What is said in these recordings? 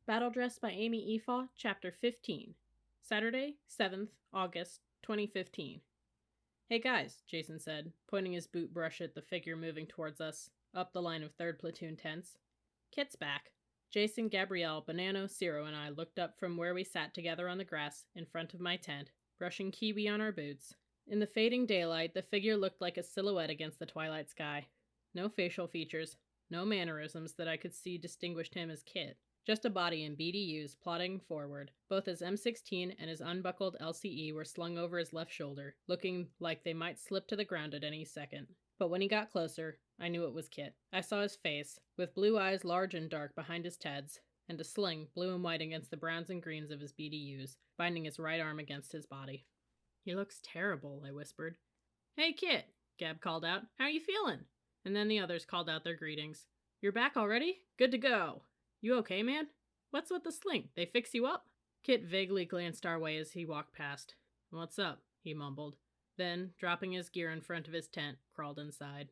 Battle Dress by Amy Efaw, Chapter 15. Saturday, 7th August, 2015. Hey guys, Jason said, pointing his boot brush at the figure moving towards us, up the line of 3rd Platoon tents. Kit's back. Jason, Gabrielle, Banano, Ciro, and I looked up from where we sat together on the grass in front of my tent, brushing kiwi on our boots. In the fading daylight, the figure looked like a silhouette against the twilight sky. No facial features, no mannerisms that I could see distinguished him as Kit. Just a body in BDUs plodding forward. Both his M16 and his unbuckled LCE were slung over his left shoulder, looking like they might slip to the ground at any second. But when he got closer, I knew it was Kit. I saw his face, with blue eyes large and dark behind his teds, and a sling, blue and white against the browns and greens of his BDUs, binding his right arm against his body. "He looks terrible," I whispered. "Hey Kit," Gab called out. "How you feeling?" And then the others called out their greetings. "You're back already? Good to go. You okay, man? What's with the sling? They fix you up?" Kit vaguely glanced our way as he walked past. "What's up?" he mumbled. Then, dropping his gear in front of his tent, crawled inside.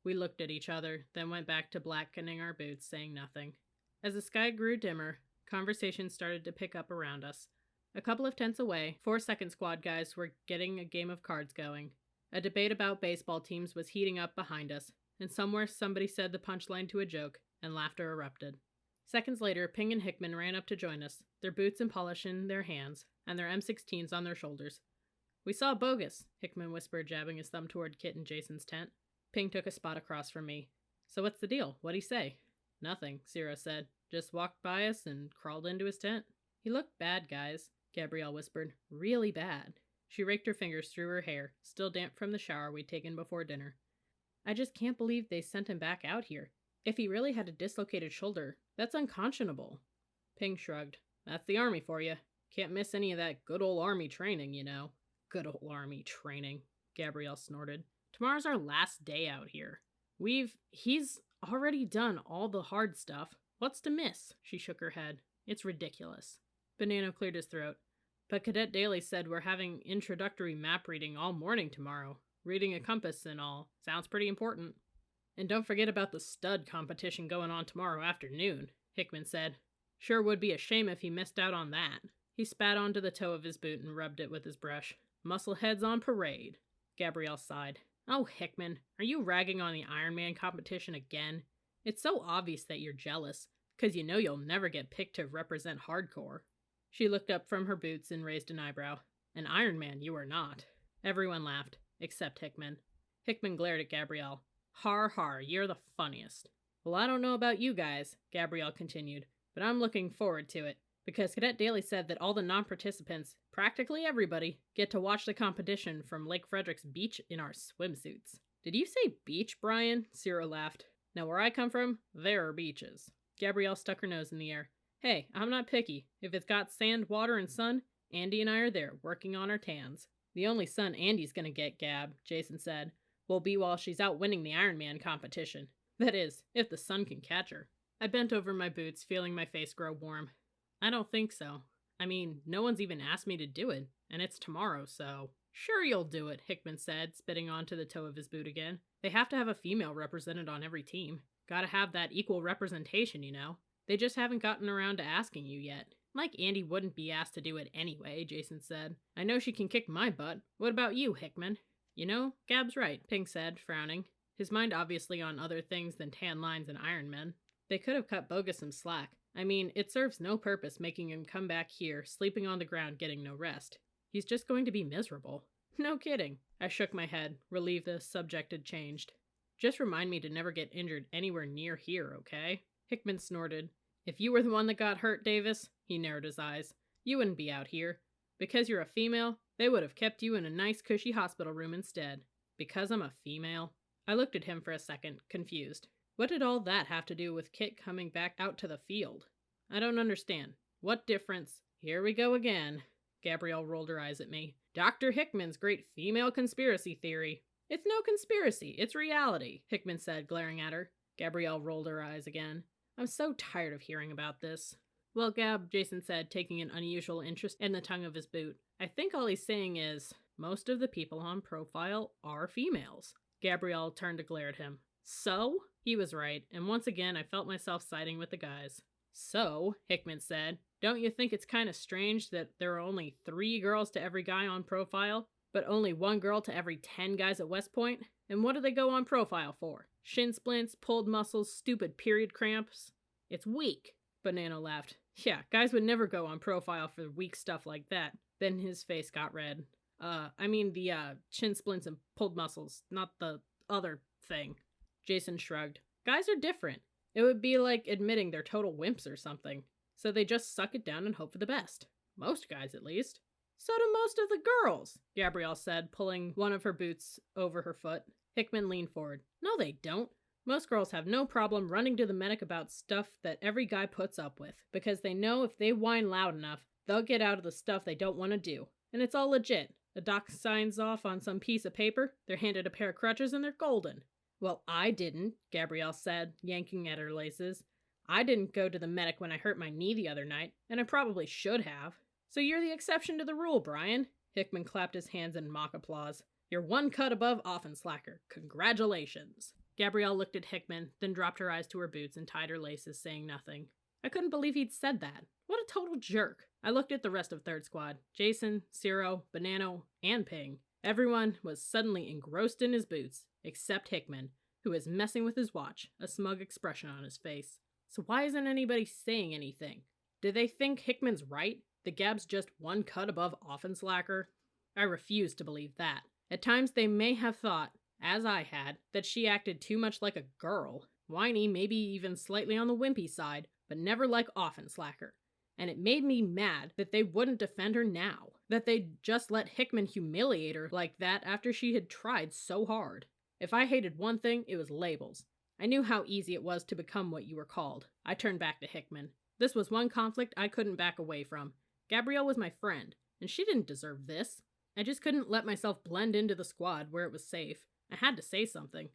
We looked at each other, then went back to blackening our boots, saying nothing. As the sky grew dimmer, conversation started to pick up around us. A couple of tents away, 4 second squad guys were getting a game of cards going. A debate about baseball teams was heating up behind us, and somewhere somebody said the punchline to a joke, and laughter erupted. Seconds later, Ping and Hickman ran up to join us, their boots and polish in their hands, and their M16s on their shoulders. "We saw Bogus," Hickman whispered, jabbing his thumb toward Kit and Jason's tent. Ping took a spot across from me. "So what's the deal? What'd he say?" "Nothing," Ciro said. "Just walked by us and crawled into his tent." "He looked bad, guys," Gabrielle whispered. "Really bad." She raked her fingers through her hair, still damp from the shower we'd taken before dinner. "I just can't believe they sent him back out here. If he really had a dislocated shoulder, that's unconscionable." Ping shrugged. "That's the Army for you. Can't miss any of that good old Army training, you know." "Good old Army training," Gabrielle snorted. "Tomorrow's our last day out here. He's already done all the hard stuff. What's to miss?" She shook her head. "It's ridiculous." Banana cleared his throat. "But Cadet Daly said we're having introductory map reading all morning tomorrow. Reading a compass and all. Sounds pretty important." "And don't forget about the stud competition going on tomorrow afternoon," Hickman said. "Sure would be a shame if he missed out on that." He spat onto the toe of his boot and rubbed it with his brush. "Muscleheads on parade." Gabrielle sighed. "Oh, Hickman, are you ragging on the Iron Man competition again? It's so obvious that you're jealous, 'cause you know you'll never get picked to represent hardcore." She looked up from her boots and raised an eyebrow. "An Iron Man you are not." Everyone laughed, except Hickman. Hickman glared at Gabrielle. "Har har, you're the funniest." "Well, I don't know about you guys," Gabrielle continued, "but I'm looking forward to it, because Cadet Daly said that all the non-participants, practically everybody, get to watch the competition from Lake Frederick's beach in our swimsuits." "Did you say beach, Brian?" Ciro laughed. "Now where I come from, there are beaches." Gabrielle stuck her nose in the air. "Hey, I'm not picky. If it's got sand, water, and sun, Andy and I are there, working on our tans." "The only sun Andy's gonna get, Gab," Jason said, "will be while she's out winning the Iron Man competition. That is, if the sun can catch her." I bent over my boots, feeling my face grow warm. "I don't think so. I mean, no one's even asked me to do it, and it's tomorrow, so..." "Sure you'll do it," Hickman said, spitting onto the toe of his boot again. "They have to have a female represented on every team. Gotta have that equal representation, you know. They just haven't gotten around to asking you yet." "Like Andy wouldn't be asked to do it anyway," Jason said. "I know she can kick my butt. What about you, Hickman?" "You know, Gab's right," Ping said, frowning. His mind obviously on other things than tan lines and Iron Men. "They could have cut Bogus some slack. I mean, it serves no purpose making him come back here, sleeping on the ground, getting no rest. He's just going to be miserable." "No kidding." I shook my head, relieved the subject had changed. "Just remind me to never get injured anywhere near here, okay?" Hickman snorted. "If you were the one that got hurt, Davis," he narrowed his eyes, "you wouldn't be out here. Because you're a female, they would have kept you in a nice cushy hospital room instead." "Because I'm a female?" I looked at him for a second, confused. What did all that have to do with Kit coming back out to the field? "I don't understand. What difference—" "Here we go again." Gabrielle rolled her eyes at me. "Dr. Hickman's great female conspiracy theory." "It's no conspiracy, it's reality," Hickman said, glaring at her. Gabrielle rolled her eyes again. "I'm so tired of hearing about this." "Well, Gab," Jason said, taking an unusual interest in the tongue of his boot, "I think all he's saying is, most of the people on profile are females." Gabrielle turned to glare at him. "So?" He was right, and once again I felt myself siding with the guys. So, Hickman said, don't you think it's kind of strange that there are only 3 girls to every guy on profile, but only 1 girl to every 10 guys at West Point? And what do they go on profile for? Shin splints, pulled muscles, stupid period cramps? It's weak. Banana laughed. Yeah, guys would never go on profile for weak stuff like that. Then his face got red. I mean the chin splints and pulled muscles, not the other thing. Jason shrugged. Guys are different. It would be like admitting they're total wimps or something. So they just suck it down and hope for the best. Most guys, at least. So do most of the girls, Gabrielle said, pulling one of her boots over her foot. Hickman leaned forward. No, they don't. Most girls have no problem running to the medic about stuff that every guy puts up with, because they know if they whine loud enough, they'll get out of the stuff they don't want to do. And it's all legit. The doc signs off on some piece of paper, they're handed a pair of crutches, and they're golden. Well, I didn't, Gabrielle said, yanking at her laces. I didn't go to the medic when I hurt my knee the other night, and I probably should have. So you're the exception to the rule, Brian. Hickman clapped his hands in mock applause. You're 1 cut above Offenslacker. Congratulations. Gabrielle looked at Hickman, then dropped her eyes to her boots and tied her laces, saying nothing. I couldn't believe he'd said that. What a total jerk. I looked at the rest of Third Squad. Jason, Ciro, Banano, and Ping. Everyone was suddenly engrossed in his boots, except Hickman, who was messing with his watch, a smug expression on his face. So why isn't anybody saying anything? Do they think Hickman's right? The Gab's just 1 cut above Offenslacker? I refuse to believe that. At times they may have thought, as I had, that she acted too much like a girl, whiny, maybe even slightly on the wimpy side, but never like Offenslacker. And it made me mad that they wouldn't defend her now, that they'd just let Hickman humiliate her like that after she had tried so hard. If I hated one thing, it was labels. I knew how easy it was to become what you were called. I turned back to Hickman. This was one conflict I couldn't back away from. Gabrielle was my friend, and she didn't deserve this. I just couldn't let myself blend into the squad where it was safe. I had to say something.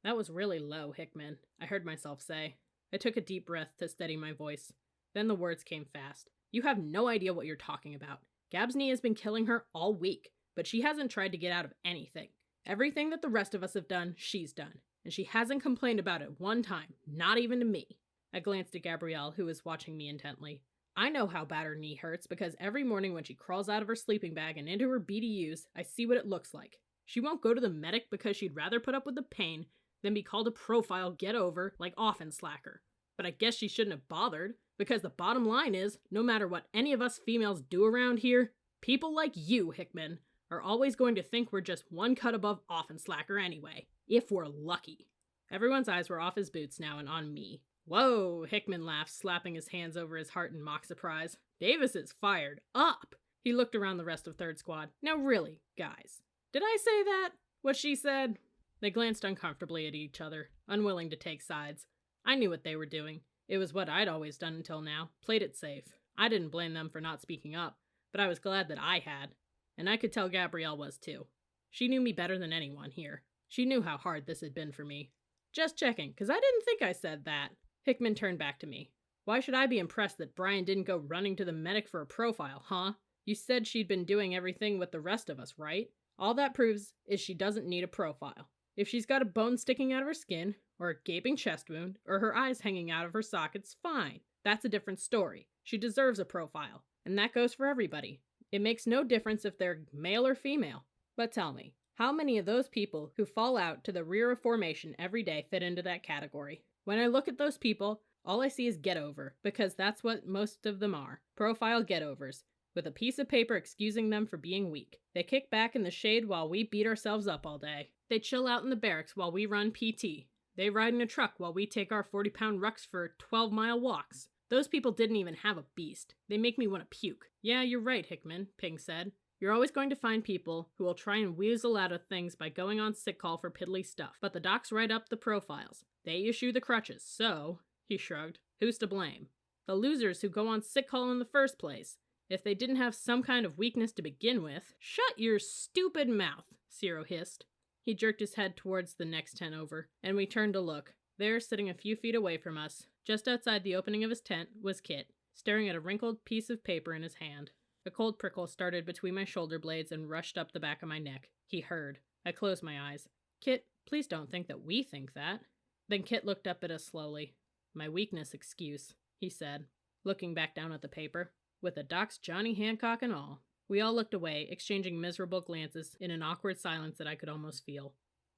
That was really low, Hickman, I heard myself say. I took a deep breath to steady my voice. Then the words came fast. You have no idea what you're talking about. Gab's knee has been killing her all week, but she hasn't tried to get out of anything. Everything that the rest of us have done, she's done. And she hasn't complained about it one time, not even to me. I glanced at Gabrielle, who was watching me intently. I know how bad her knee hurts because every morning when she crawls out of her sleeping bag and into her BDUs, I see what it looks like. She won't go to the medic because she'd rather put up with the pain than be called a profile get-over like Offenslacker. But I guess she shouldn't have bothered, because the bottom line is, no matter what any of us females do around here, people like you, Hickman, are always going to think we're just 1 cut above Offenslacker anyway, if we're lucky. Everyone's eyes were off his boots now and on me. Whoa, Hickman laughed, slapping his hands over his heart in mock surprise. Davis is fired up. He looked around the rest of Third Squad. Now really, guys, did I say that? What she said? They glanced uncomfortably at each other, unwilling to take sides. I knew what they were doing. It was what I'd always done until now, played it safe. I didn't blame them for not speaking up, but I was glad that I had. And I could tell Gabrielle was too. She knew me better than anyone here. She knew how hard this had been for me. Just checking, because I didn't think I said that. Hickman turned back to me. Why should I be impressed that Brian didn't go running to the medic for a profile, huh? You said she'd been doing everything with the rest of us, right? All that proves is she doesn't need a profile. If she's got a bone sticking out of her skin, or a gaping chest wound, or her eyes hanging out of her sockets, fine. That's a different story. She deserves a profile. And that goes for everybody. It makes no difference if they're male or female. But tell me, how many of those people who fall out to the rear of formation every day fit into that category? When I look at those people, all I see is get-over, because that's what most of them are. Profile get-overs, with a piece of paper excusing them for being weak. They kick back in the shade while we beat ourselves up all day. They chill out in the barracks while we run PT. They ride in a truck while we take our 40-pound rucks for 12-mile walks. Those people didn't even have a beast. They make me want to puke. Yeah, you're right, Hickman, Ping said. You're always going to find people who will try and weasel out of things by going on sick call for piddly stuff. But the docs write up the profiles. They issue the crutches, so, he shrugged, who's to blame? The losers who go on sick call in the first place. If they didn't have some kind of weakness to begin with. Shut your stupid mouth, Ciro hissed. He jerked his head towards the next tent over, and we turned to look. There, sitting a few feet away from us, just outside the opening of his tent, was Kit, staring at a wrinkled piece of paper in his hand. A cold prickle started between my shoulder blades and rushed up the back of my neck. He heard. I closed my eyes. Kit, please don't think that we think that. Then Kit looked up at us slowly. My weakness excuse. he said, looking back down at the paper, with the doc's Johnny Hancock and all. We all looked away, exchanging miserable glances in an awkward silence that I could almost feel.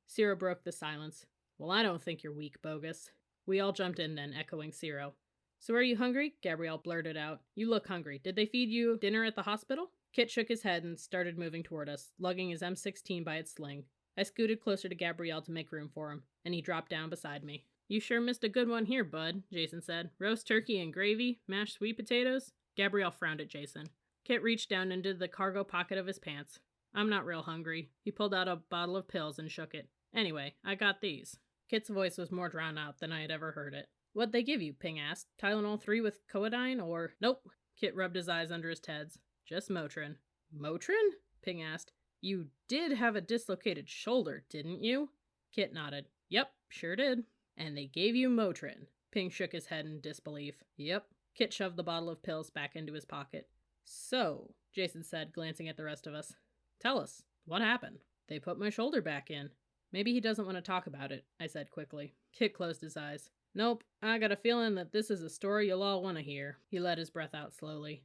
Ciro broke the silence. Well, I don't think you're weak, Bogus. We all jumped in then, echoing Ciro. So are you hungry? Gabrielle blurted out. You look hungry. Did they feed you dinner at the hospital? Kit shook his head and started moving toward us, lugging his M16 by its sling. I scooted closer to Gabrielle to make room for him, and he dropped down beside me. You sure missed a good one here, bud, Jason said. Roast turkey and gravy, mashed sweet potatoes? Gabrielle frowned at Jason. Kit reached down into the cargo pocket of his pants. I'm not real hungry. He pulled out a bottle of pills and shook it. Anyway, I got these. Kit's voice was more drawn out than I had ever heard it. What'd they give you? Ping asked. Tylenol 3 with codeine or... Nope. Kit rubbed his eyes under his teds. Just Motrin. Motrin? Ping asked. You did have a dislocated shoulder, didn't you? Kit nodded. Yep, sure did. And they gave you Motrin. Ping shook his head in disbelief. Yep. Kit shoved the bottle of pills back into his pocket. So, Jason said, glancing at the rest of us. Tell us, what happened? They put my shoulder back in. Maybe he doesn't want to talk about it, I said quickly. Kit closed his eyes. Nope, I got a feeling that this is a story you'll all want to hear. He let his breath out slowly.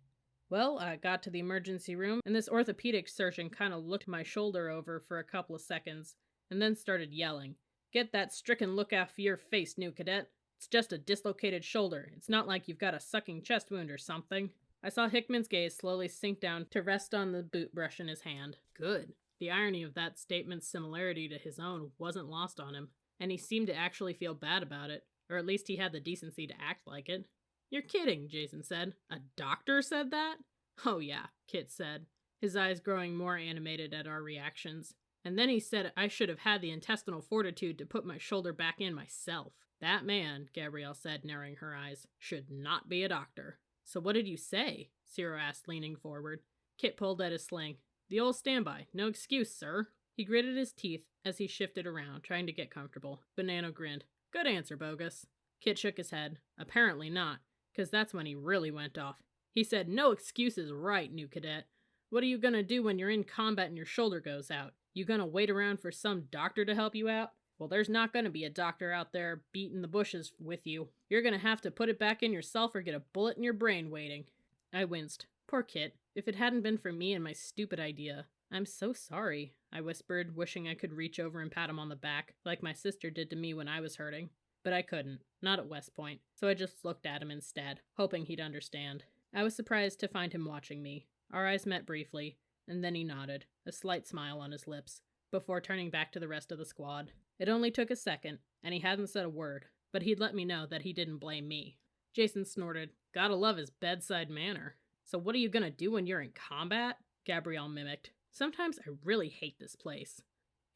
Well, I got to the emergency room, and this orthopedic surgeon kind of looked my shoulder over for a couple of seconds, and then started yelling. Get that stricken look off your face, new cadet. It's just a dislocated shoulder. It's not like you've got a sucking chest wound or something. I saw Hickman's gaze slowly sink down to rest on the boot brush in his hand. Good. The irony of that statement's similarity to his own wasn't lost on him, and he seemed to actually feel bad about it, or at least he had the decency to act like it. You're kidding, Jason said. A doctor said that? Oh yeah, Kit said, his eyes growing more animated at our reactions. And then he said I should have had the intestinal fortitude to put my shoulder back in myself. That man, Gabrielle said, narrowing her eyes, should not be a doctor. So what did you say? Ciro asked, leaning forward. Kit pulled at his sling. The old standby. No excuse, sir. He gritted his teeth as he shifted around, trying to get comfortable. Bonanno grinned. Good answer, Bogus. Kit shook his head. Apparently not, because that's when he really went off. He said, no excuses, right, new cadet. What are you gonna do when you're in combat and your shoulder goes out? You gonna wait around for some doctor to help you out? Well, there's not gonna be a doctor out there beating the bushes with you. You're gonna have to put it back in yourself or get a bullet in your brain waiting. I winced. Poor Kit. If it hadn't been for me and my stupid idea. I'm so sorry, I whispered, wishing I could reach over and pat him on the back, like my sister did to me when I was hurting. But I couldn't. Not at West Point. So I just looked at him instead, hoping he'd understand. I was surprised to find him watching me. Our eyes met briefly, and then he nodded, a slight smile on his lips, before turning back to the rest of the squad. It only took a second, and he hadn't said a word, but he'd let me know that he didn't blame me. Jason snorted. Gotta love his bedside manner. So what are you gonna do when you're in combat? Gabrielle mimicked. Sometimes I really hate this place.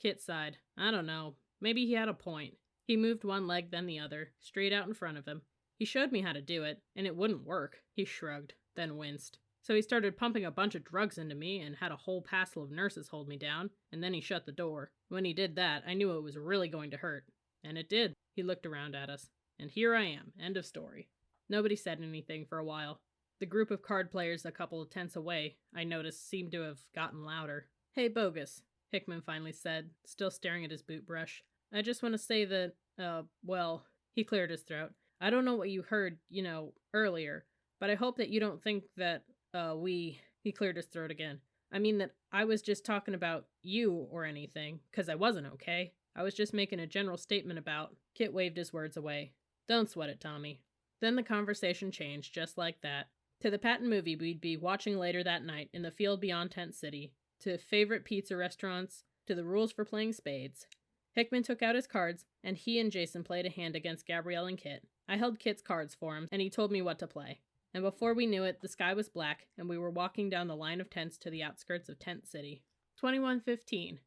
Kit sighed. I don't know. Maybe he had a point. He moved one leg then the other, straight out in front of him. He showed me how to do it, and it wouldn't work. He shrugged, then winced. So he started pumping a bunch of drugs into me and had a whole passel of nurses hold me down, and then he shut the door. When he did that, I knew it was really going to hurt. And it did. He looked around at us. And here I am. End of story. Nobody said anything for a while. The group of card players a couple of tents away, I noticed, seemed to have gotten louder. Hey, Bogus, Hickman finally said, still staring at his boot brush. I just want to say that, well, he cleared his throat. I don't know what you heard, earlier, but I hope that you don't think that, he cleared his throat again. I mean that I was just talking about you or anything, 'cause I wasn't, okay? I was just making a general statement about... Kit waved his words away. Don't sweat it, Tommy. Then the conversation changed just like that. To the Patton movie we'd be watching later that night in the field beyond Tent City, to favorite pizza restaurants, to the rules for playing spades. Hickman took out his cards, and he and Jason played a hand against Gabrielle and Kit. I held Kit's cards for him, and he told me what to play. And before we knew it, the sky was black, and we were walking down the line of tents to the outskirts of Tent City. 21:15.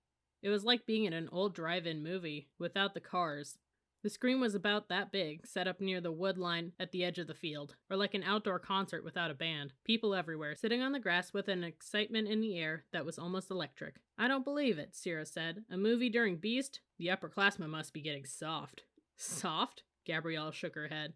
It was like being in an old drive-in movie, without the cars. The screen was about that big, set up near the wood line at the edge of the field, or like an outdoor concert without a band. People everywhere, sitting on the grass with an excitement in the air that was almost electric. I don't believe it, Ciro said. A movie during Beast? The upperclassmen must be getting soft. Soft? Gabrielle shook her head.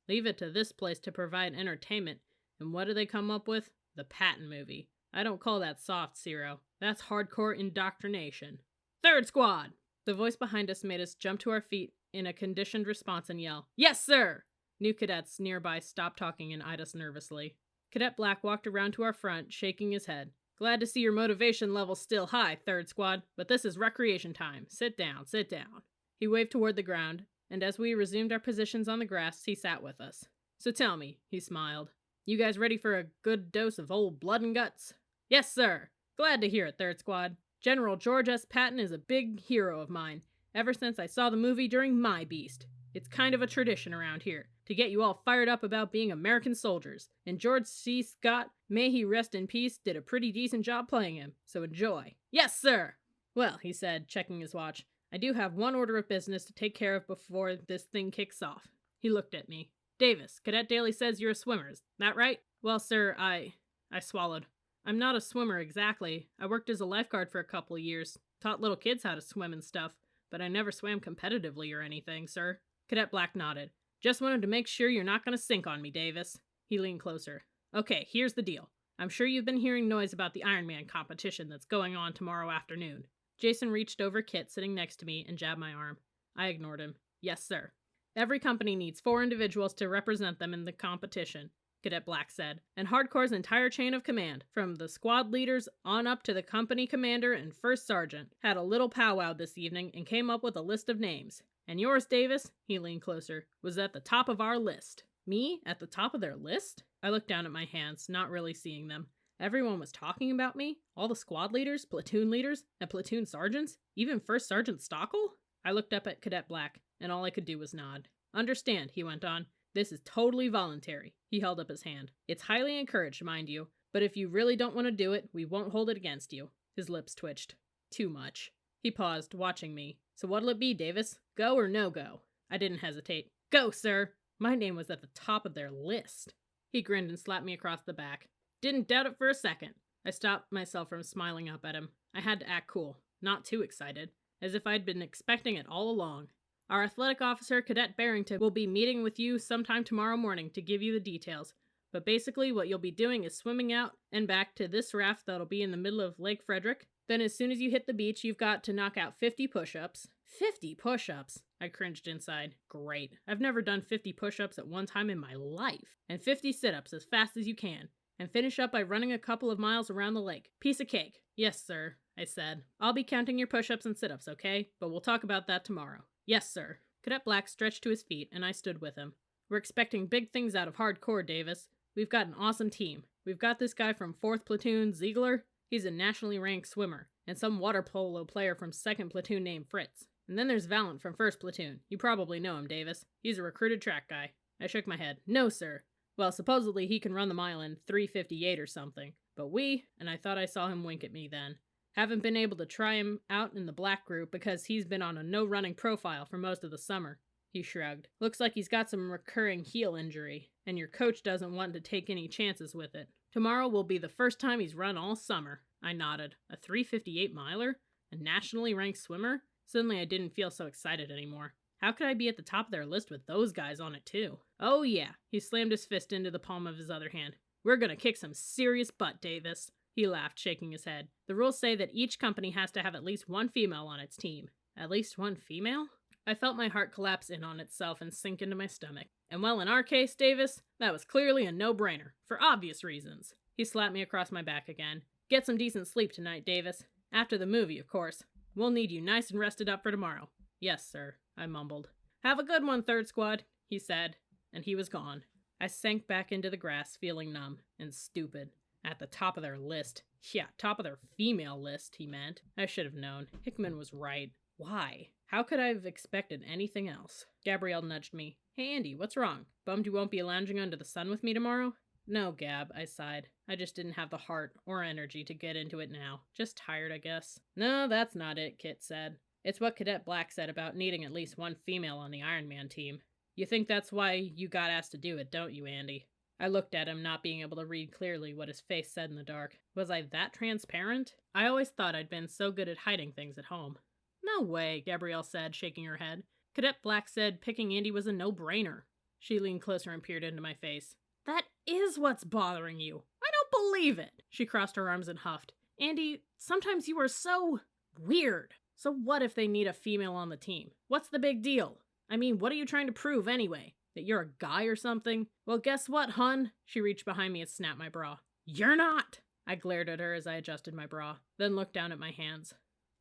Leave it to this place to provide entertainment, and what do they come up with? The Patton movie. I don't call that soft, Ciro. That's hardcore indoctrination. Third squad! The voice behind us made us jump to our feet in a conditioned response and yell, Yes, sir! New cadets nearby stopped talking and eyed us nervously. Cadet Black walked around to our front, shaking his head. Glad to see your motivation level's still high, 3rd Squad, but this is recreation time. Sit down, sit down. He waved toward the ground, and as we resumed our positions on the grass, he sat with us. So tell me, he smiled, you guys ready for a good dose of old blood and guts? Yes, sir. Glad to hear it, 3rd Squad. General George S. Patton is a big hero of mine, ever since I saw the movie during my Beast. It's kind of a tradition around here, to get you all fired up about being American soldiers, and George C. Scott, may he rest in peace, did a pretty decent job playing him, so enjoy. Yes, sir! Well, he said, checking his watch, I do have one order of business to take care of before this thing kicks off. He looked at me. Davis, Cadet Daly says you're a swimmer, is that right? Well, sir, I swallowed. I'm not a swimmer exactly. I worked as a lifeguard for a couple of years, taught little kids how to swim and stuff, but I never swam competitively or anything, sir. Cadet Black nodded. Just wanted to make sure you're not going to sink on me, Davis. He leaned closer. Okay, here's the deal. I'm sure you've been hearing noise about the Ironman competition that's going on tomorrow afternoon. Jason reached over Kit sitting next to me and jabbed my arm. I ignored him. Yes, sir. Every company needs 4 individuals to represent them in the competition, Cadet Black said, and Hardcore's entire chain of command, from the squad leaders on up to the company commander and first sergeant, had a little powwow this evening and came up with a list of names. And yours, Davis, he leaned closer, was at the top of our list. Me? At the top of their list? I looked down at my hands, not really seeing them. Everyone was talking about me? All the squad leaders, and platoon sergeants? Even First Sergeant Stockel? I looked up at Cadet Black, and all I could do was nod. Understand, he went on. This is totally voluntary. He held up his hand. It's highly encouraged, mind you, but if you really don't want to do it, we won't hold it against you. His lips twitched. Too much. He paused, watching me. So what'll it be, Davis? Go or no go? I didn't hesitate. Go, sir! My name was at the top of their list. He grinned and slapped me across the back. Didn't doubt it for a second. I stopped myself from smiling up at him. I had to act cool, not too excited, as if I'd been expecting it all along. Our athletic officer, Cadet Barrington, will be meeting with you sometime tomorrow morning to give you the details. But basically what you'll be doing is swimming out and back to this raft that'll be in the middle of Lake Frederick. Then as soon as you hit the beach, you've got to knock out 50 push-ups. 50 push-ups? I cringed inside. Great. I've never done 50 push-ups at one time in my life. And 50 sit-ups as fast as you can. And finish up by running a couple of miles around the lake. Piece of cake. Yes, sir, I said. I'll be counting your push-ups and sit-ups, okay? But we'll talk about that tomorrow. Yes, sir. Cadet Black stretched to his feet, and I stood with him. We're expecting big things out of Hardcore, Davis. We've got an awesome team. We've got this guy from 4th Platoon, Ziegler. He's a nationally ranked swimmer. And some water polo player from 2nd Platoon named Fritz. And then there's Valent from 1st Platoon. You probably know him, Davis. He's a recruited track guy. I shook my head. No, sir. Well, supposedly he can run the mile in 3:58 or something. But we, and I thought I saw him wink at me then, haven't been able to try him out in the black group because he's been on a no-running profile for most of the summer. He shrugged. Looks like he's got some recurring heel injury, and your coach doesn't want to take any chances with it. Tomorrow will be the first time he's run all summer. I nodded. A 3:58 miler? A nationally ranked swimmer? Suddenly I didn't feel so excited anymore. How could I be at the top of their list with those guys on it too? Oh yeah, he slammed his fist into the palm of his other hand. We're gonna kick some serious butt, Davis. He laughed, shaking his head. The rules say that each company has to have at least one female on its team. At least one female? I felt my heart collapse in on itself and sink into my stomach. And well, in our case, Davis, that was clearly a no-brainer, for obvious reasons. He slapped me across my back again. Get some decent sleep tonight, Davis. After the movie, of course. We'll need you nice and rested up for tomorrow. Yes, sir, I mumbled. Have a good one, 3rd Squad, he said, and he was gone. I sank back into the grass, feeling numb and stupid. At the top of their list. Yeah, top of their female list, he meant. I should have known. Hickman was right. Why? How could I have expected anything else? Gabrielle nudged me. Hey, Andy, what's wrong? Bummed you won't be lounging under the sun with me tomorrow? No, Gab, I sighed. I just didn't have the heart or energy to get into it now. Just tired, I guess. No, that's not it, Kit said. It's what Cadet Black said about needing at least one female on the Ironman team. You think that's why you got asked to do it, don't you, Andy? I looked at him, not being able to read clearly what his face said in the dark. Was I that transparent? I always thought I'd been so good at hiding things at home. No way, Gabrielle said, shaking her head. Cadet Black said picking Andy was a no-brainer. She leaned closer and peered into my face. That is what's bothering you. I don't believe it. She crossed her arms and huffed. Andy, sometimes you are so weird. So what if they need a female on the team? What's the big deal? I mean, what are you trying to prove anyway? That you're a guy or something? Well, guess what, hun? She reached behind me and snapped my bra. You're not! I glared at her as I adjusted my bra, then looked down at my hands.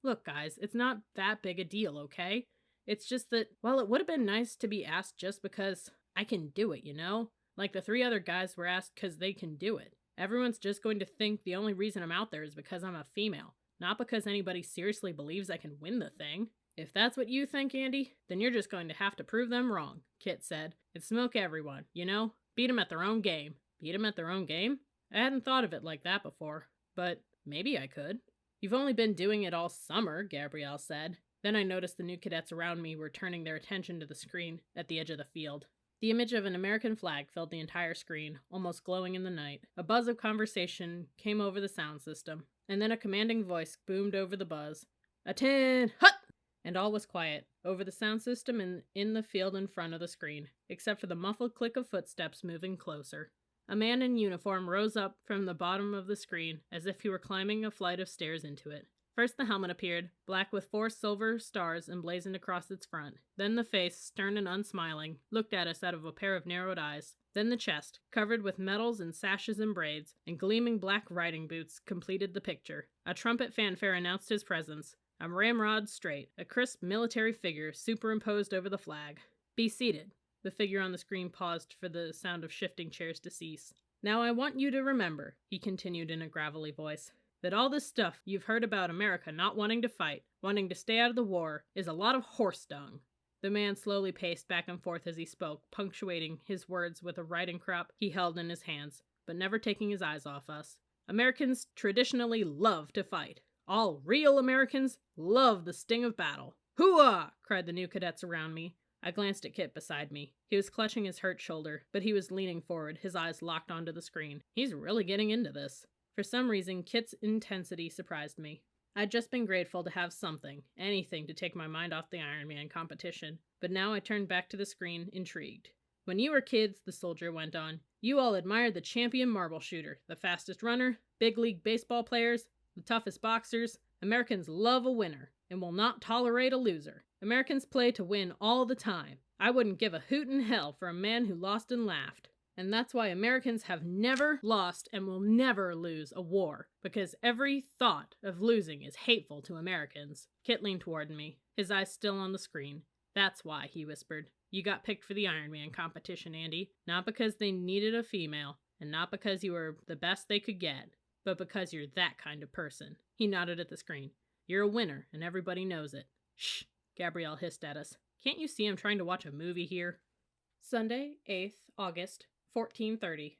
Look, guys, it's not that big a deal, okay? It's just that, well, it would have been nice to be asked just because I can do it, you know? Like the 3 other guys were asked because they can do it. Everyone's just going to think the only reason I'm out there is because I'm a female, not because anybody seriously believes I can win the thing. If that's what you think, Andy, then you're just going to have to prove them wrong, Kit said. And smoke everyone, you know? Beat them at their own game. Beat them at their own game? I hadn't thought of it like that before, but maybe I could. You've only been doing it all summer, Gabrielle said. Then I noticed the new cadets around me were turning their attention to the screen at the edge of the field. The image of an American flag filled the entire screen, almost glowing in the night. A buzz of conversation came over the sound system, and then a commanding voice boomed over the buzz. Attend! Hut! And all was quiet, over the sound system and in the field in front of the screen, except for the muffled click of footsteps moving closer. A man in uniform rose up from the bottom of the screen, as if he were climbing a flight of stairs into it. First the helmet appeared, black with 4 silver stars emblazoned across its front. Then the face, stern and unsmiling, looked at us out of a pair of narrowed eyes. Then the chest, covered with medals and sashes and braids, and gleaming black riding boots, completed the picture. A trumpet fanfare announced his presence. A ramrod straight, a crisp military figure superimposed over the flag. Be seated. The figure on the screen paused for the sound of shifting chairs to cease. Now I want you to remember, he continued in a gravelly voice, that all this stuff you've heard about America not wanting to fight, wanting to stay out of the war, is a lot of horse dung. The man slowly paced back and forth as he spoke, punctuating his words with a riding crop he held in his hands, but never taking his eyes off us. Americans traditionally love to fight. All real Americans love the sting of battle. Hooah! Cried the new cadets around me. I glanced at Kit beside me. He was clutching his hurt shoulder, but he was leaning forward, his eyes locked onto the screen. He's really getting into this. For some reason, Kit's intensity surprised me. I'd just been grateful to have something, anything to take my mind off the Iron Man competition, but now I turned back to the screen, intrigued. When you were kids, the soldier went on, you all admired the champion marble shooter, the fastest runner, big league baseball players, the toughest boxers. Americans love a winner and will not tolerate a loser. Americans play to win all the time. I wouldn't give a hoot in hell for a man who lost and laughed. And that's why Americans have never lost and will never lose a war, because every thought of losing is hateful to Americans. Kit leaned toward me, his eyes still on the screen. That's why, he whispered. You got picked for the Iron Man competition, Andy. Not because they needed a female, and not because you were the best they could get, but because you're that kind of person. He nodded at the screen. You're a winner, and everybody knows it. Shh, Gabrielle hissed at us. Can't you see I'm trying to watch a movie here? Sunday, 8th August, 14:30.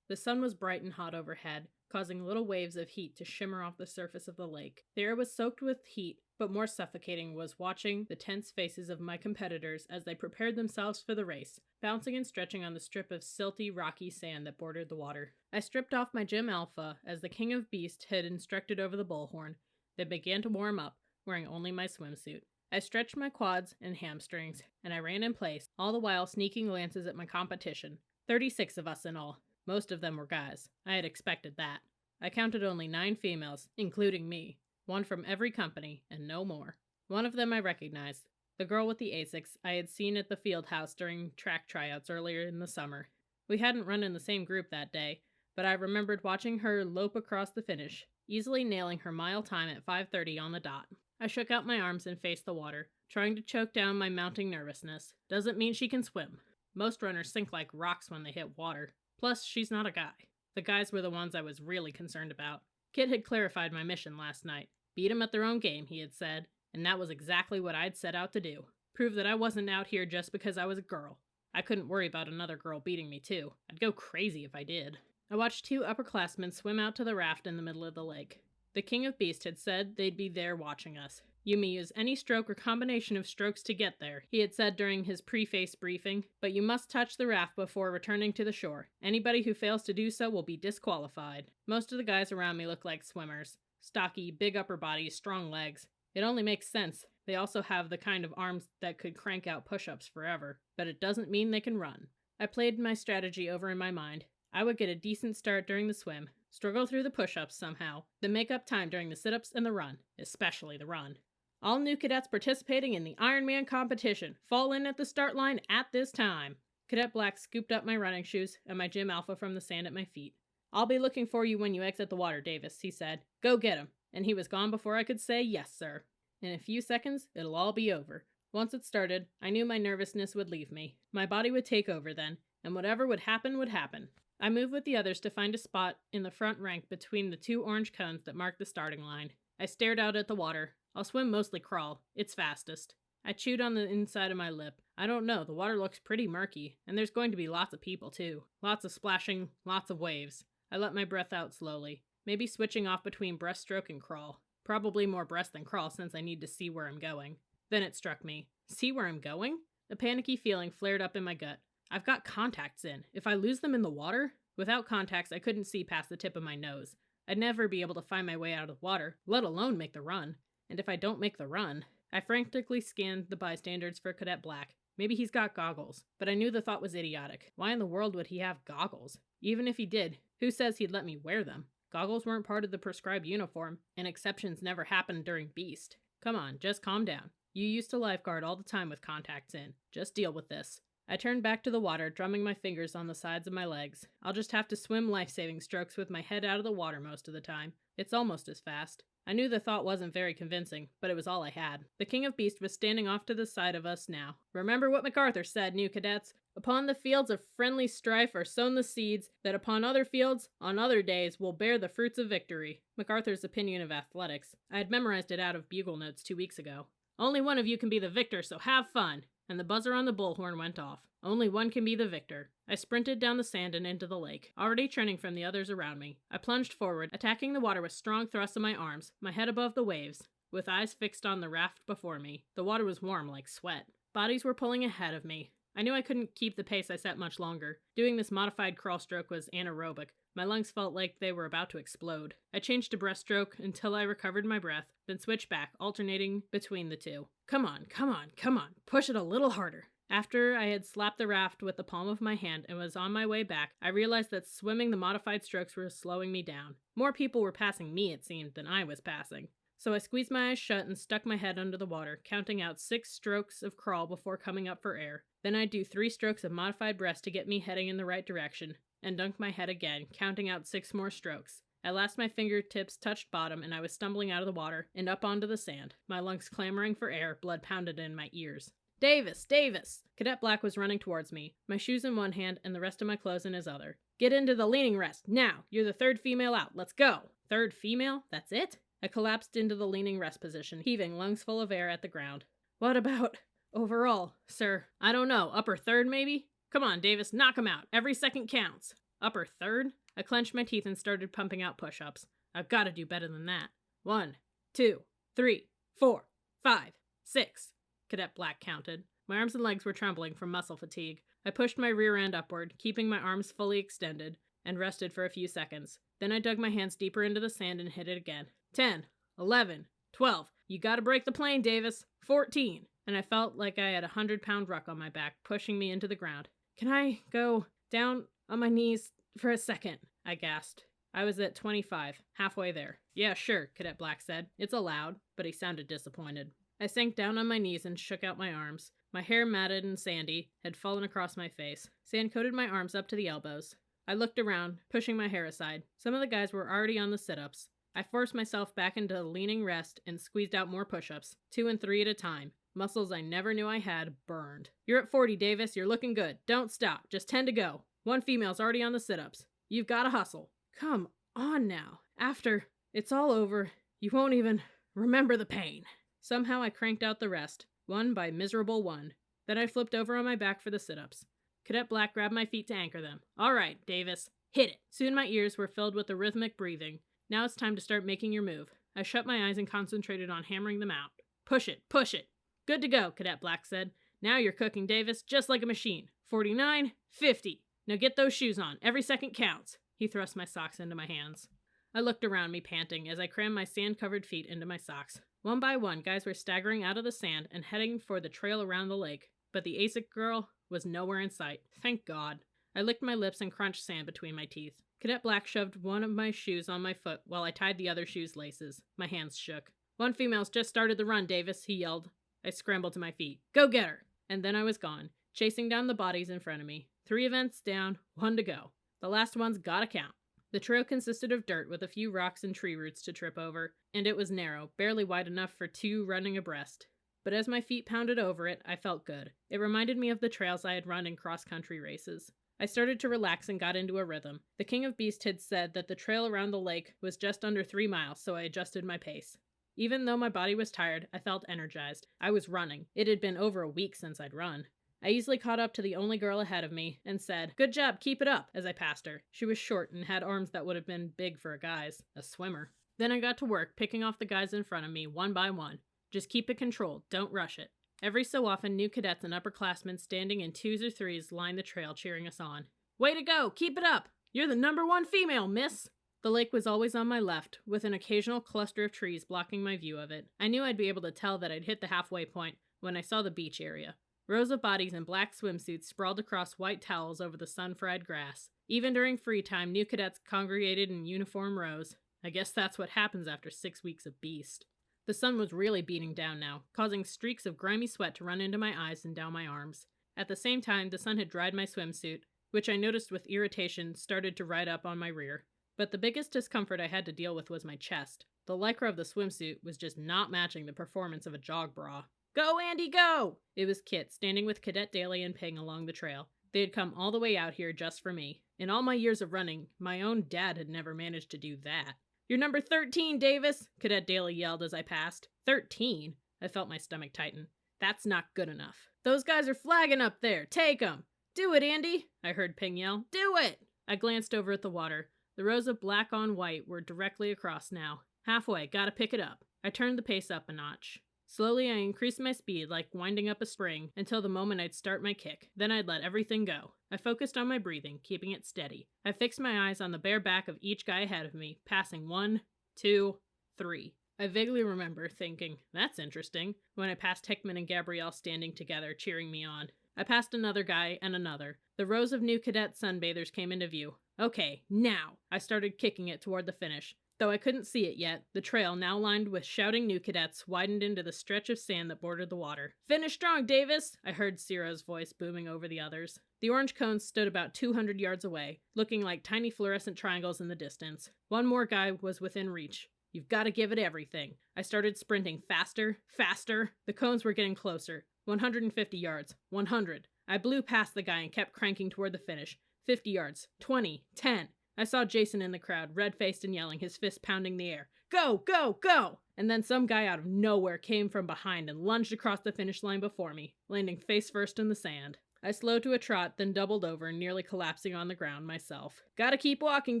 The sun was bright and hot overhead, causing little waves of heat to shimmer off the surface of the lake. The air was soaked with heat, but more suffocating was watching the tense faces of my competitors as they prepared themselves for the race, bouncing and stretching on the strip of silty, rocky sand that bordered the water. I stripped off my gym alpha as the King of Beast had instructed over the bullhorn, then began to warm up, wearing only my swimsuit. I stretched my quads and hamstrings, and I ran in place, all the while sneaking glances at my competition. 36 of us in all. Most of them were guys. I had expected that. I counted only 9 females, including me. 1 from every company, and no more. One of them I recognized. The girl with the Asics I had seen at the field house during track tryouts earlier in the summer. We hadn't run in the same group that day, but I remembered watching her lope across the finish, easily nailing her mile time at 5:30 on the dot. I shook out my arms and faced the water, trying to choke down my mounting nervousness. Doesn't mean she can swim. Most runners sink like rocks when they hit water. Plus, she's not a guy. The guys were the ones I was really concerned about. Kit had clarified my mission last night. Beat 'em at their own game, he had said, and that was exactly what I'd set out to do. Prove that I wasn't out here just because I was a girl. I couldn't worry about another girl beating me too. I'd go crazy if I did. I watched 2 upperclassmen swim out to the raft in the middle of the lake. The King of Beast had said they'd be there watching us. You may use any stroke or combination of strokes to get there, he had said during his preface briefing, but you must touch the raft before returning to the shore. Anybody who fails to do so will be disqualified. Most of the guys around me looked like swimmers. Stocky, big upper bodies, strong legs. It only makes sense. They also have the kind of arms that could crank out push-ups forever, but it doesn't mean they can run. I played my strategy over in my mind. I would get a decent start during the swim, struggle through the push-ups somehow, then make up time during the sit-ups and the run, especially the run. All new cadets participating in the Iron Man competition fall in at the start line at this time. Cadet Black scooped up my running shoes and my gym alpha from the sand at my feet. "I'll be looking for you when you exit the water, Davis," he said. "Go get him." And he was gone before I could say, "Yes, sir." In a few seconds, it'll all be over. Once it started, I knew my nervousness would leave me. My body would take over then, and whatever would happen would happen. I moved with the others to find a spot in the front rank between the 2 orange cones that marked the starting line. I stared out at the water. I'll swim mostly crawl. It's fastest. I chewed on the inside of my lip. I don't know, the water looks pretty murky, and there's going to be lots of people too. Lots of splashing, lots of waves. I let my breath out slowly, maybe switching off between breaststroke and crawl. Probably more breast than crawl since I need to see where I'm going. Then it struck me. See where I'm going? A panicky feeling flared up in my gut. I've got contacts in. If I lose them in the water? Without contacts, I couldn't see past the tip of my nose. I'd never be able to find my way out of the water, let alone make the run. And if I don't make the run... I frantically scanned the bystanders for Cadet Black. Maybe he's got goggles, but I knew the thought was idiotic. Why in the world would he have goggles? Even if he did, who says he'd let me wear them? Goggles weren't part of the prescribed uniform, and exceptions never happened during Beast. Come on, just calm down. You used to lifeguard all the time with contacts in. Just deal with this. I turned back to the water, drumming my fingers on the sides of my legs. I'll just have to swim life-saving strokes with my head out of the water most of the time. It's almost as fast. I knew the thought wasn't very convincing, but it was all I had. The King of Beast was standing off to the side of us now. "Remember what MacArthur said, new cadets. Upon the fields of friendly strife are sown the seeds that upon other fields, on other days, will bear the fruits of victory." MacArthur's opinion of athletics. I had memorized it out of bugle notes 2 weeks ago. "Only one of you can be the victor, so have fun." And the buzzer on the bullhorn went off. Only one can be the victor. I sprinted down the sand and into the lake, already trending from the others around me. I plunged forward, attacking the water with strong thrusts of my arms, my head above the waves, with eyes fixed on the raft before me. The water was warm like sweat. Bodies were pulling ahead of me. I knew I couldn't keep the pace I set much longer. Doing this modified crawl stroke was anaerobic. My lungs felt like they were about to explode. I changed to breaststroke until I recovered my breath, then switched back, alternating between the two. Come on, come on, come on. Push it a little harder. After I had slapped the raft with the palm of my hand and was on my way back, I realized that swimming the modified strokes was slowing me down. More people were passing me, it seemed, than I was passing. So I squeezed my eyes shut and stuck my head under the water, counting out 6 strokes of crawl before coming up for air. Then I'd do 3 strokes of modified breast to get me heading in the right direction, and dunk my head again, counting out 6 more strokes. At last my fingertips touched bottom and I was stumbling out of the water and up onto the sand, my lungs clamoring for air, blood pounded in my ears. "Davis! Davis!" Cadet Black was running towards me, my shoes in one hand and the rest of my clothes in his other. "Get into the leaning rest, now! You're the 3rd female out, let's go!" 3rd female? That's it? I collapsed into the leaning rest position, heaving lungs full of air at the ground. "What about overall, sir? I don't know, upper 3rd maybe? Come on, Davis, knock him out. Every second counts." Upper 3rd? I clenched my teeth and started pumping out push-ups. I've got to do better than that. 1, 2, 3, 4, 5, 6. Cadet Black counted. My arms and legs were trembling from muscle fatigue. I pushed my rear end upward, keeping my arms fully extended, and rested for a few seconds. Then I dug my hands deeper into the sand and hit it again. 10, 11, 12. You gotta break the plane, Davis. 14. And I felt like I had a 100-pound ruck on my back, pushing me into the ground. "Can I go down on my knees for a second?" I gasped. I was at 25, halfway there. "Yeah, sure," Cadet Black said. "It's allowed," but he sounded disappointed. I sank down on my knees and shook out my arms. My hair, matted and sandy, had fallen across my face. Sand coated my arms up to the elbows. I looked around, pushing my hair aside. Some of the guys were already on the sit-ups. I forced myself back into leaning rest and squeezed out more push-ups, 2 and 3 at a time. Muscles I never knew I had burned. "You're at 40, Davis. You're looking good. Don't stop. Just 10 to go. 1 female's already on the sit-ups. You've got to hustle." "Come on now. After it's all over, you won't even remember the pain." Somehow I cranked out the rest, 1 by miserable 1. Then I flipped over on my back for the sit-ups. Cadet Black grabbed my feet to anchor them. "All right, Davis. Hit it." Soon my ears were filled with the rhythmic breathing. "Now it's time to start making your move." I shut my eyes and concentrated on hammering them out. "Push it, push it." "Good to go," Cadet Black said. "Now you're cooking, Davis, just like a machine. 49, 50. Now get those shoes on. Every second counts." He thrust my socks into my hands. I looked around me, panting, as I crammed my sand-covered feet into my socks. One by one, guys were staggering out of the sand and heading for the trail around the lake. But the ASIC girl was nowhere in sight. Thank God. I licked my lips and crunched sand between my teeth. Cadet Black shoved one of my shoes on my foot while I tied the other shoe's laces. My hands shook. "1 female's just started the run, Davis," he yelled. I scrambled to my feet. "Go get her!" And then I was gone, chasing down the bodies in front of me. 3 events down, 1 to go. The last one's gotta count. The trail consisted of dirt with a few rocks and tree roots to trip over, and it was narrow, barely wide enough for 2 running abreast. But as my feet pounded over it, I felt good. It reminded me of the trails I had run in cross-country races. I started to relax and got into a rhythm. The King of Beasts had said that the trail around the lake was just under 3 miles, so I adjusted my pace. Even though my body was tired, I felt energized. I was running. It had been over a week since I'd run. I easily caught up to the only girl ahead of me and said, "Good job, keep it up," as I passed her. She was short and had arms that would have been big for a guy's, a swimmer. Then I got to work, picking off the guys in front of me, one by one. Just keep it controlled, don't rush it. Every so often, new cadets and upperclassmen standing in 2s or 3s lined the trail, cheering us on. "Way to go, keep it up! You're the #1 female, miss!" The lake was always on my left, with an occasional cluster of trees blocking my view of it. I knew I'd be able to tell that I'd hit the halfway point when I saw the beach area. Rows of bodies in black swimsuits sprawled across white towels over the sun-fried grass. Even during free time, new cadets congregated in uniform rows. I guess that's what happens after 6 weeks of Beast. The sun was really beating down now, causing streaks of grimy sweat to run into my eyes and down my arms. At the same time, the sun had dried my swimsuit, which I noticed with irritation started to ride up on my rear. But the biggest discomfort I had to deal with was my chest. The lycra of the swimsuit was just not matching the performance of a jog bra. "Go, Andy, go!" It was Kit, standing with Cadet Daly and Ping along the trail. They had come all the way out here just for me. In all my years of running, my own dad had never managed to do that. "You're number 13, Davis!" Cadet Daly yelled as I passed. 13? I felt my stomach tighten. That's not good enough. "Those guys are flagging up there. Take 'em!" "Do it, Andy!" I heard Ping yell. "Do it!" I glanced over at the water. The rows of black on white were directly across now. Halfway, gotta pick it up. I turned the pace up a notch. Slowly, I increased my speed like winding up a spring until the moment I'd start my kick. Then I'd let everything go. I focused on my breathing, keeping it steady. I fixed my eyes on the bare back of each guy ahead of me, passing 1, 2, 3. I vaguely remember thinking, "That's interesting," when I passed Hickman and Gabrielle standing together, cheering me on. I passed another guy and another. The rows of new cadet sunbathers came into view. Okay, now! I started kicking it toward the finish. Though I couldn't see it yet, the trail, now lined with shouting new cadets, widened into the stretch of sand that bordered the water. "Finish strong, Davis!" I heard Ciro's voice booming over the others. The orange cones stood about 200 yards away, looking like tiny fluorescent triangles in the distance. One more guy was within reach. "You've got to give it everything." I started sprinting faster, faster. The cones were getting closer. 150 yards. 100. I blew past the guy and kept cranking toward the finish. 50 yards. 20. 10. I saw Jason in the crowd, red-faced and yelling, his fist pounding the air. "Go, go, go!" And then some guy out of nowhere came from behind and lunged across the finish line before me, landing face first in the sand. I slowed to a trot, then doubled over, nearly collapsing on the ground myself. "Gotta keep walking,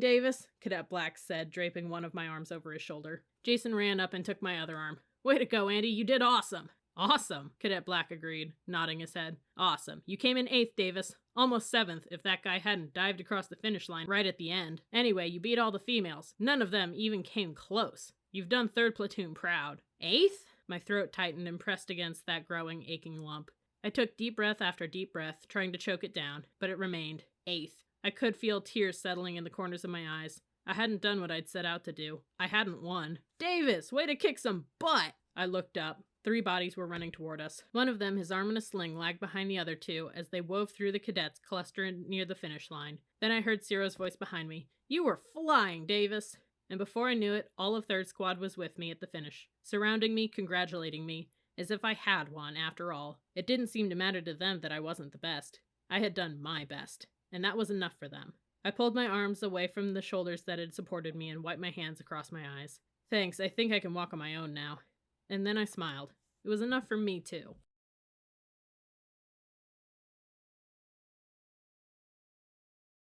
Davis," Cadet Black said, draping one of my arms over his shoulder. Jason ran up and took my other arm. "Way to go, Andy, you did awesome." "Awesome," Cadet Black agreed, nodding his head. "Awesome. You came in 8th, Davis. Almost 7th if that guy hadn't dived across the finish line right at the end. Anyway, you beat all the females. None of them even came close. You've done 3rd platoon proud." 8th? My throat tightened and pressed against that growing, aching lump. I took deep breath after deep breath, trying to choke it down, but it remained. 8th. I could feel tears settling in the corners of my eyes. I hadn't done what I'd set out to do. I hadn't won. "Davis, way to kick some butt!" I looked up. 3 bodies were running toward us. One of them, his arm in a sling, lagged behind the other 2 as they wove through the cadets clustering near the finish line. Then I heard Ciro's voice behind me. "You were flying, Davis!" And before I knew it, all of 3rd Squad was with me at the finish, surrounding me, congratulating me, as if I had won after all. It didn't seem to matter to them that I wasn't the best. I had done my best, and that was enough for them. I pulled my arms away from the shoulders that had supported me and wiped my hands across my eyes. "Thanks, I think I can walk on my own now." And then I smiled. It was enough for me, too.